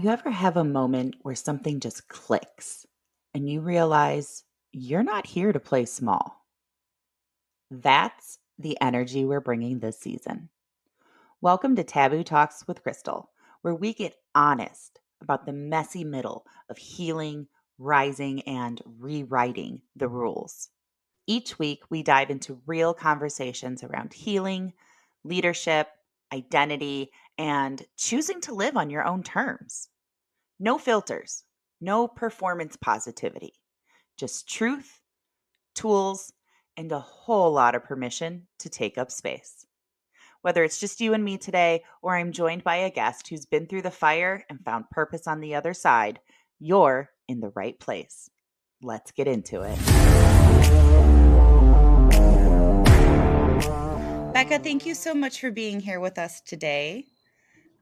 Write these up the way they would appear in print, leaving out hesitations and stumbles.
You ever have a moment where something just clicks and you realize you're not here to play small? That's the energy we're bringing this season. Welcome to Taboo Talks with Crystal, where we get honest about the messy middle of healing, rising, and rewriting the rules. Each week, we dive into real conversations around healing, leadership, identity, and choosing to live on your own terms. No filters, no performance positivity, just truth, tools, and a whole lot of permission to take up space. Whether it's just you and me today, or I'm joined by a guest who's been through the fire and found purpose on the other side, you're in the right place. Let's get into it. Becca, thank you so much for being here with us today.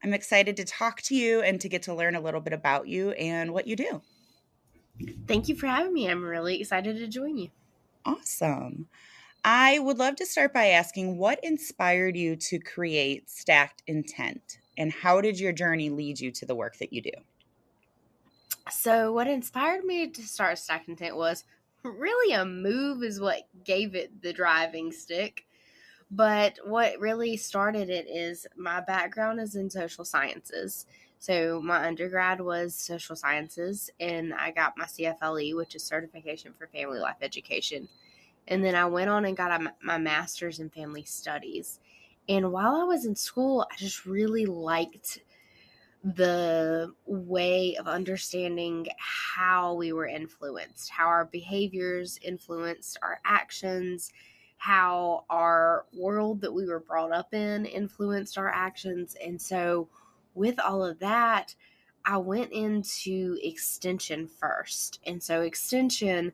I'm excited to talk to you and to get to learn a little bit about you and what you do. Thank you for having me. I'm really excited to join you. Awesome. I would love to start by asking what inspired you to create Stacked Intent, and how did your journey lead you to the work that you do? So, what inspired me to start Stack Intent was really a move, is what gave it the driving stick. But what really started it is my background is in social sciences. So, my undergrad was social sciences, and I got my CFLE, which is Certification for Family Life Education. And then I went on and got my master's in family studies. And while I was in school, I just really liked the way of understanding how we were influenced, how our behaviors influenced our actions, how our world that we were brought up in influenced our actions. And so, with all of that, I went into extension first. And so, extension,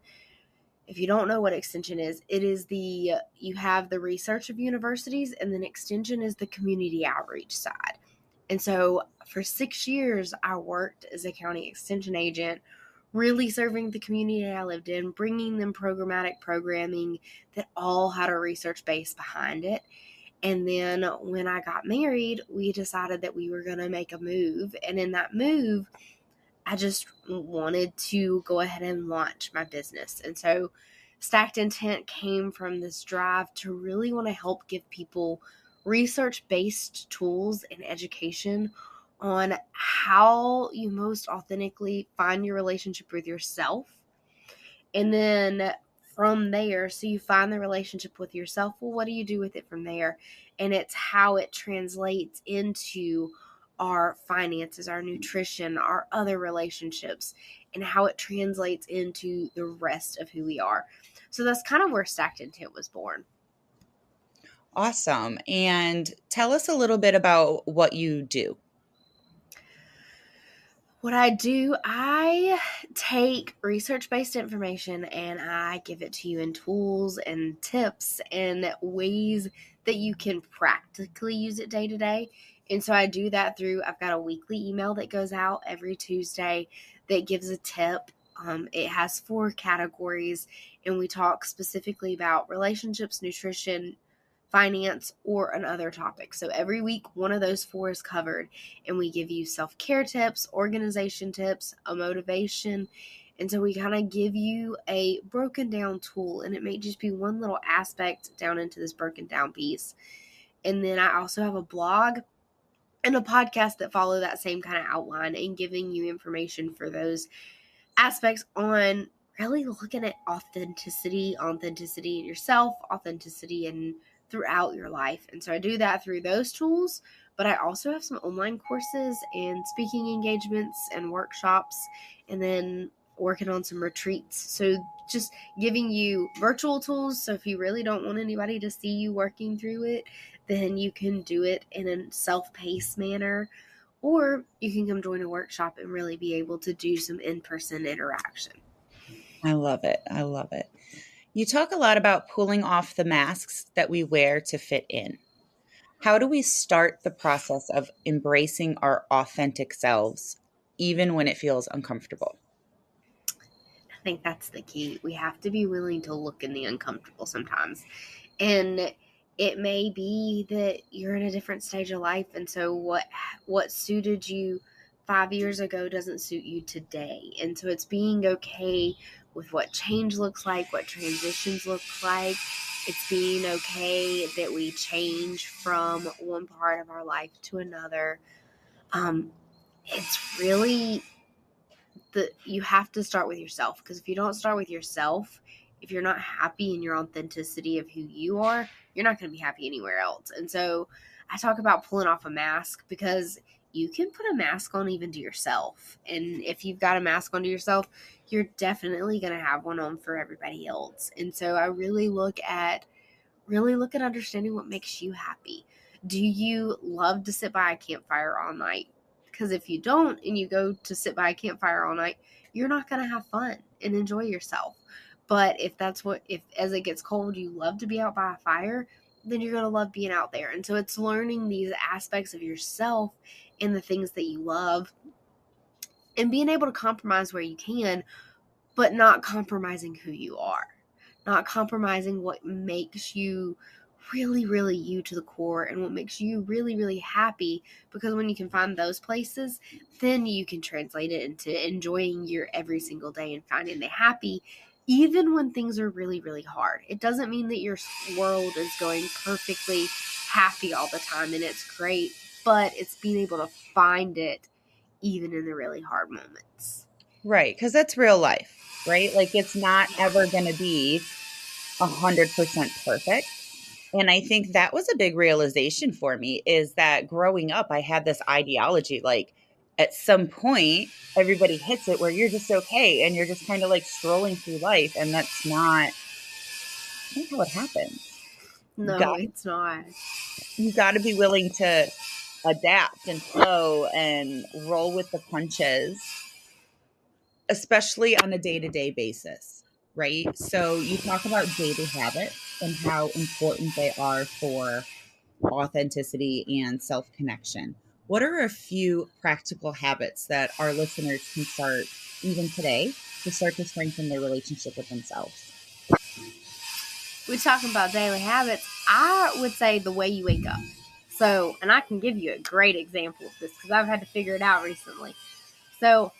if you don't know what extension is, it is you have the research of universities, and then extension is the community outreach side. And so for 6 years, I worked as a county extension agent, really serving the community I lived in, bringing them programmatic programming that all had a research base behind it. And then when I got married, we decided that we were going to make a move. And in that move, I just wanted to go ahead and launch my business. And so Stacked Intent came from this drive to really want to help give people research-based tools and education on how you most authentically find your relationship with yourself. And then from there, so you find the relationship with yourself, well, what do you do with it from there? And it's how it translates into our finances, our nutrition, our other relationships, and how it translates into the rest of who we are. So that's kind of where Stacked Intent was born. Awesome. And tell us a little bit about what you do. What I do, I take research-based information and I give it to you in tools and tips and ways that you can practically use it day to day. And so I do that I've got a weekly email that goes out every Tuesday that gives a tip. It has 4 categories, and we talk specifically about relationships, nutrition, finance, or another topic. So every week, one of those 4 is covered, and we give you self-care tips, organization tips, a motivation. And so we kind of give you a broken down tool, and it may just be one little aspect down into this broken down piece. And then I also have a blog and a podcast that follow that same kind of outline and giving you information for those aspects on really looking at authenticity in yourself, authenticity in throughout your life. And so I do that through those tools, but I also have some online courses and speaking engagements and workshops, and then working on some retreats. So just giving you virtual tools. So if you really don't want anybody to see you working through it, then you can do it in a self-paced manner, or you can come join a workshop and really be able to do some in-person interaction. I love it. I love it. You talk a lot about pulling off the masks that we wear to fit in. How do we start the process of embracing our authentic selves, even when it feels uncomfortable? I think that's the key. We have to be willing to look in the uncomfortable sometimes. And it may be that you're in a different stage of life, and so what suited you 5 years ago doesn't suit you today. And so it's being okay with what change looks like, what transitions look like. It's being okay that we change from one part of our life to another. It's really you have to start with yourself, because if you don't start with yourself, if you're not happy in your authenticity of who you are, you're not going to be happy anywhere else. And so I talk about pulling off a mask, because you can put a mask on even to yourself. And if you've got a mask onto yourself, you're definitely going to have one on for everybody else. And so I really look at understanding what makes you happy. Do you love to sit by a campfire all night? Because if you don't, and you go to sit by a campfire all night, you're not going to have fun and enjoy yourself. But if as it gets cold, you love to be out by a fire, then you're going to love being out there. And so it's learning these aspects of yourself and the things that you love, and being able to compromise where you can, but not compromising who you are, not compromising what makes you really, really you to the core, and what makes you really, really happy. Because when you can find those places, then you can translate it into enjoying your every single day and finding the happy, even when things are really, really hard. It doesn't mean that your world is going perfectly happy all the time and it's great, but it's being able to find it even in the really hard moments. Right, because that's real life, right? Like it's not ever going to be 100% perfect. And I think that was a big realization for me, is that growing up, I had this ideology like at some point, everybody hits it where you're just okay and you're just kind of like strolling through life. And that's not how it happens. You No, got, it's not. you got to be willing to adapt and flow and roll with the punches, especially on a day to day basis, right? So you talk about daily habits and how important they are for authenticity and self connection. What are a few practical habits that our listeners can start even today to start to strengthen their relationship with themselves? We're talking about daily habits. I would say the way you wake up. So, and I can give you a great example of this because I've had to figure it out recently. So,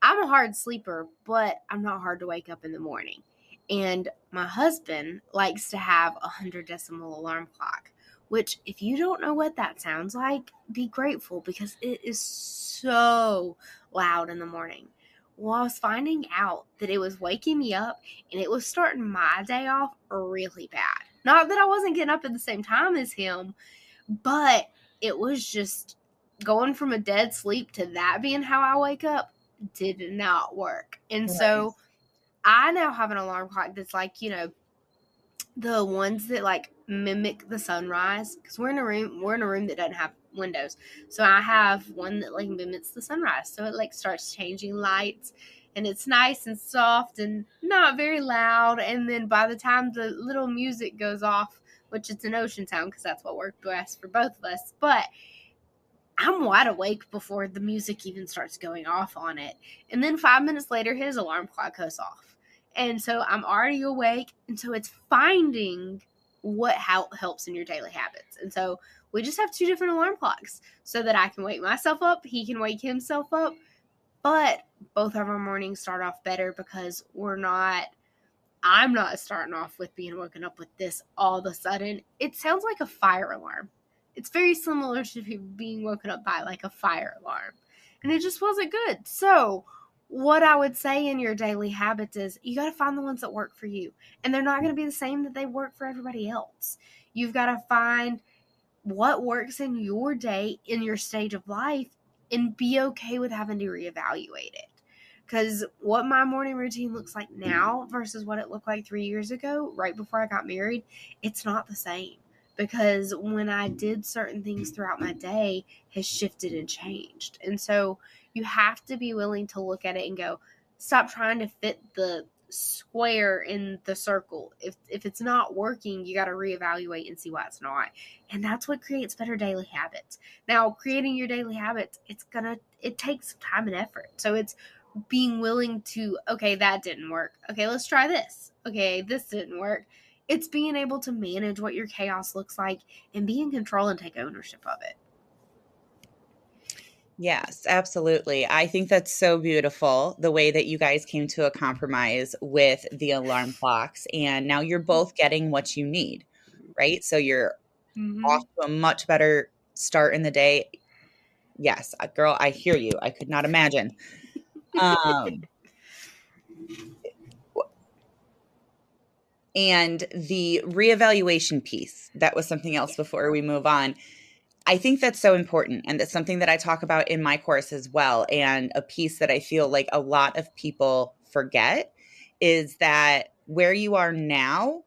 I'm a hard sleeper, but I'm not hard to wake up in the morning. And my husband likes to have a 100 decimal alarm clock, which, if you don't know what that sounds like, be grateful, because it is so loud in the morning. Well, I was finding out that it was waking me up and it was starting my day off really bad. Not that I wasn't getting up at the same time as him, but it was just going from a dead sleep to that being how I wake up did not work. And Right. so I now have an alarm clock that's like, the ones that like mimic the sunrise, because we're in a room that doesn't have windows. So I have one that like mimics the sunrise. So it like starts changing lights, and it's nice and soft and not very loud. And then by the time the little music goes off, which it's an ocean sound because that's what worked best for both of us, but I'm wide awake before the music even starts going off on it. And then 5 minutes later, his alarm clock goes off. And so I'm already awake. And so it's finding how helps in your daily habits. And so we just have two different alarm clocks so that I can wake myself up, he can wake himself up. But both of our mornings start off better because I'm not starting off with being woken up with this all of a sudden. It sounds like a fire alarm. It's very similar to being woken up by like a fire alarm. And it just wasn't good. So, what I would say in your daily habits is you got to find the ones that work for you. And they're not going to be the same that they work for everybody else. You've got to find what works in your day, in your stage of life, and be okay with having to reevaluate it. Because what my morning routine looks like now versus what it looked like 3 years ago, right before I got married, it's not the same. Because when I did certain things throughout my day, has shifted and changed. And so you have to be willing to look at it and go, stop trying to fit the square in the circle. If it's not working, you got to reevaluate and see why it's not. And that's what creates better daily habits. Now, creating your daily habits, it takes time and effort. So it's being willing to, okay, that didn't work. Okay, let's try this. Okay, this didn't work. It's being able to manage what your chaos looks like and be in control and take ownership of it. Yes, absolutely. I think that's so beautiful, the way that you guys came to a compromise with the alarm clocks, and now you're both getting what you need, right? So you're off Mm-hmm. to a much better start in the day. Yes, girl, I hear you. I could not imagine. Um, and the reevaluation piece, that was something else Yeah. before we move on. I think that's so important. And that's something that I talk about in my course as well. And a piece that I feel like a lot of people forget is that where you are now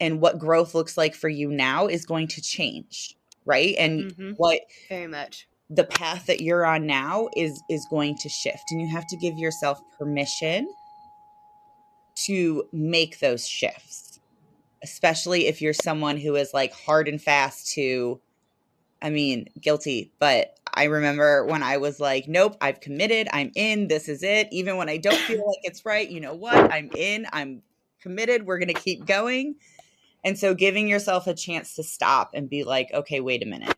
and what growth looks like for you now is going to change, right? And Mm-hmm. what Very much. the path that you're on now is going to shift. And you have to give yourself permission to make those shifts, especially if you're someone who is like hard and fast to, I mean, guilty, but I remember when I was like, nope, I've committed, I'm in, this is it. Even when I don't feel like it's right, you know what? I'm in, I'm committed, we're going to keep going. And so giving yourself a chance to stop and be like, okay, wait a minute.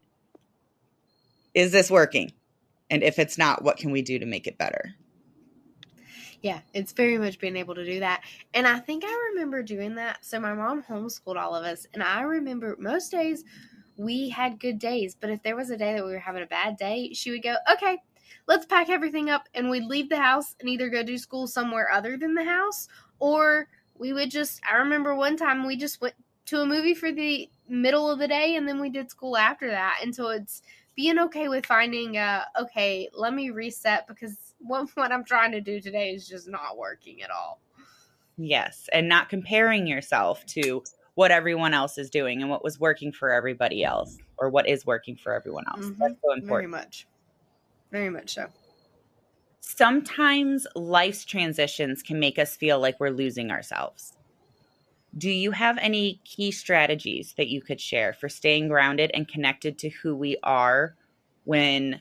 Is this working? And if it's not, what can we do to make it better? Yeah, it's very much being able to do that. And I think I remember doing that. So my mom homeschooled all of us, and I remember most days we had good days, but if there was a day that we were having a bad day, she would go, "Okay, let's pack everything up," and we'd leave the house and either go do school somewhere other than the house, or we would just, I remember one time we just went to a movie for the middle of the day and then we did school after that. And so it's being okay with finding, okay, let me reset because what I'm trying to do today is just not working at all. Yes. And not comparing yourself to what everyone else is doing and what was working for everybody else or what is working for everyone else. Mm-hmm. That's so Very important. much. Very much so. Sometimes life's transitions can make us feel like we're losing ourselves. Do you have any key strategies that you could share for staying grounded and connected to who we are when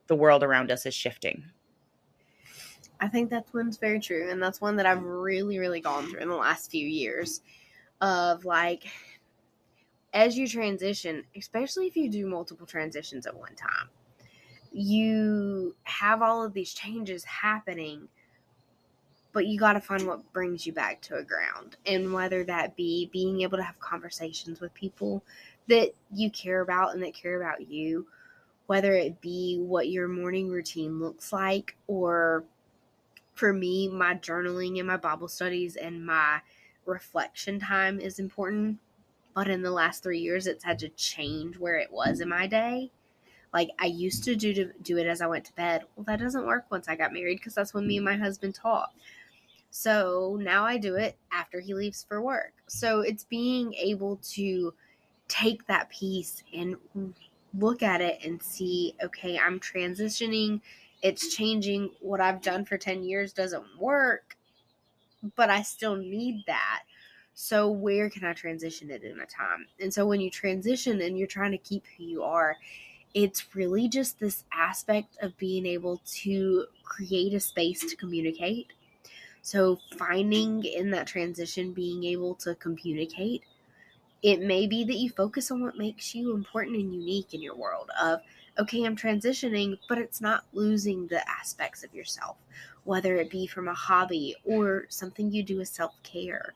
the world around us is shifting? I think that one's very true. And that's one that I've really, really gone through in the last few years of like, as you transition, especially if you do multiple transitions at one time, you have all of these changes happening, but you got to find what brings you back to a ground. And whether that be being able to have conversations with people that you care about and that care about you, whether it be what your morning routine looks like, or for me, my journaling and my Bible studies and my reflection time is important. But in the last 3 years, it's had to change where it was in my day. Like I used to do it as I went to bed. Well, that doesn't work once I got married because that's when me and my husband talk. So now I do it after he leaves for work. So it's being able to take that piece and look at it and see, okay, I'm transitioning. It's changing. What I've done for 10 years doesn't work, but I still need that. So where can I transition it in a time? And so when you transition and you're trying to keep who you are, it's really just this aspect of being able to create a space to communicate. So finding in that transition, being able to communicate, it may be that you focus on what makes you important and unique in your world of, okay, I'm transitioning, but it's not losing the aspects of yourself, whether it be from a hobby or something you do as self-care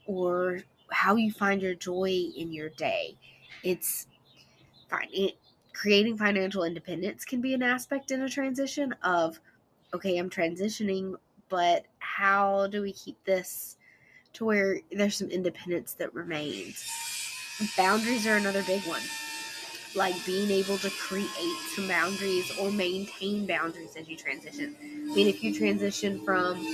or how you find your joy in your day. It's finding, creating financial independence can be an aspect in a transition of, okay, I'm transitioning, but how do we keep this to where there's some independence that remains? Boundaries are another big one. Like being able to create some boundaries or maintain boundaries as you transition. I mean, if you transition from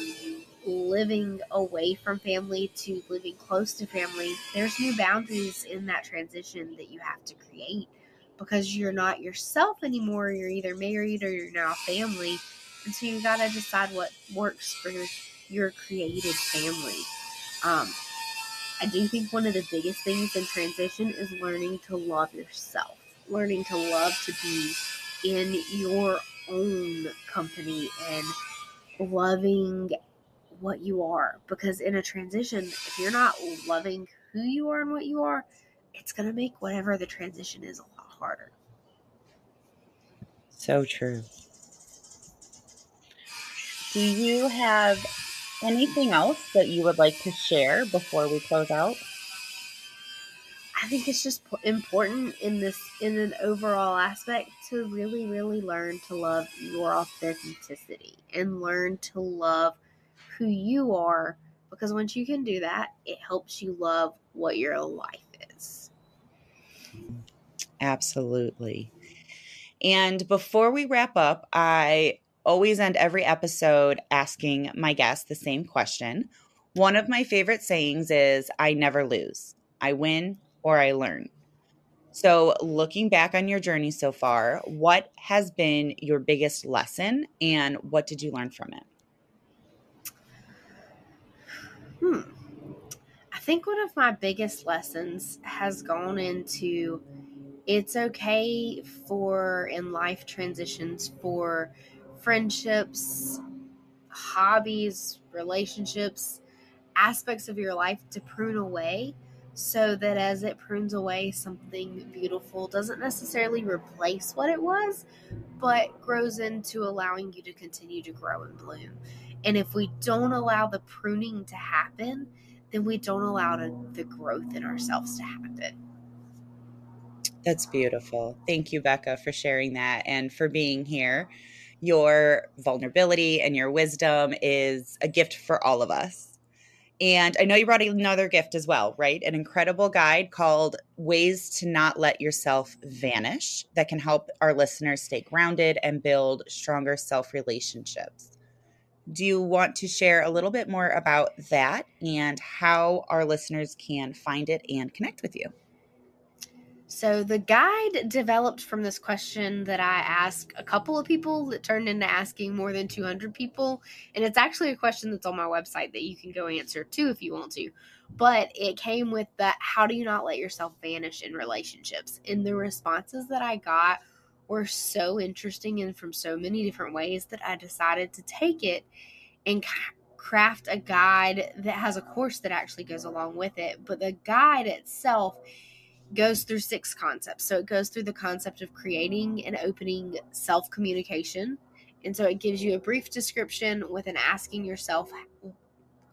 living away from family to living close to family, there's new boundaries in that transition that you have to create because you're not yourself anymore. You're either married or you're now family. And so you got to decide what works for your created family. Um, I do think one of the biggest things in transition is learning to love yourself, learning to love to be in your own company and loving what you are. Because in a transition, if you're not loving who you are and what you are, it's going to make whatever the transition is a lot harder. So true. Do you have anything else that you would like to share before we close out? I think it's just important in an overall aspect to really, really learn to love your authenticity and learn to love who you are, because once you can do that, it helps you love what your life is. Absolutely. And before we wrap up, I always end every episode asking my guests the same question. One of my favorite sayings is, I never lose. I win or I learn. So, looking back on your journey so far, what has been your biggest lesson and what did you learn from it? Hmm. I think one of my biggest lessons has gone into it's okay for in life transitions for friendships, hobbies, relationships, aspects of your life to prune away, so that as it prunes away, something beautiful doesn't necessarily replace what it was, but grows into allowing you to continue to grow and bloom. And if we don't allow the pruning to happen, then we don't allow the growth in ourselves to happen. That's beautiful. Thank you, Becca, for sharing that and for being here. Your vulnerability and your wisdom is a gift for all of us. And I know you brought another gift as well, right? An incredible guide called Ways to Not Let Yourself Vanish that can help our listeners stay grounded and build stronger self relationships. Do you want to share a little bit more about that and how our listeners can find it and connect with you? So the guide developed from this question that I asked a couple of people that turned into asking more than 200 people. And it's actually a question that's on my website that you can go answer too if you want to. But it came with that, how do you not let yourself vanish in relationships? And the responses that I got were so interesting and from so many different ways that I decided to take it and craft a guide that has a course that actually goes along with it. But the guide itself goes through 6 concepts. So it goes through the concept of creating and opening self communication. And so it gives you a brief description with an asking yourself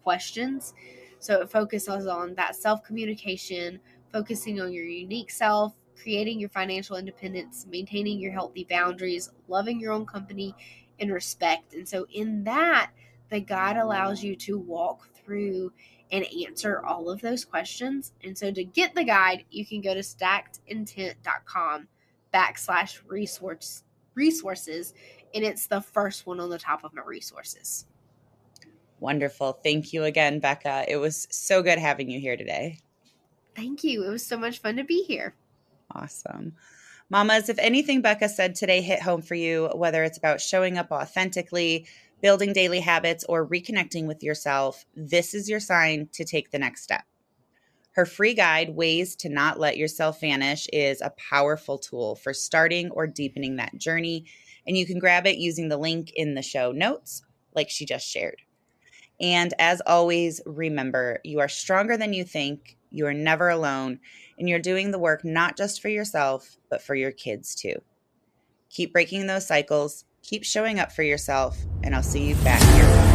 questions. So it focuses on that self communication, focusing on your unique self, creating your financial independence, maintaining your healthy boundaries, loving your own company, and respect. And so in that, the guide allows you to walk through and answer all of those questions. And so to get the guide, you can go to stackedintent.com/resources. And it's the first one on the top of my resources. Wonderful. Thank you again, Becca. It was so good having you here today. Thank you. It was so much fun to be here. Awesome. Mamas, if anything Becca said today hit home for you, whether it's about showing up authentically, building daily habits, or reconnecting with yourself, this is your sign to take the next step. Her free guide, Ways to Not Let Yourself Vanish, is a powerful tool for starting or deepening that journey. And you can grab it using the link in the show notes, like she just shared. And as always, remember, you are stronger than you think. You are never alone. And you're doing the work not just for yourself, but for your kids too. Keep breaking those cycles. Keep showing up for yourself. And I'll see you back here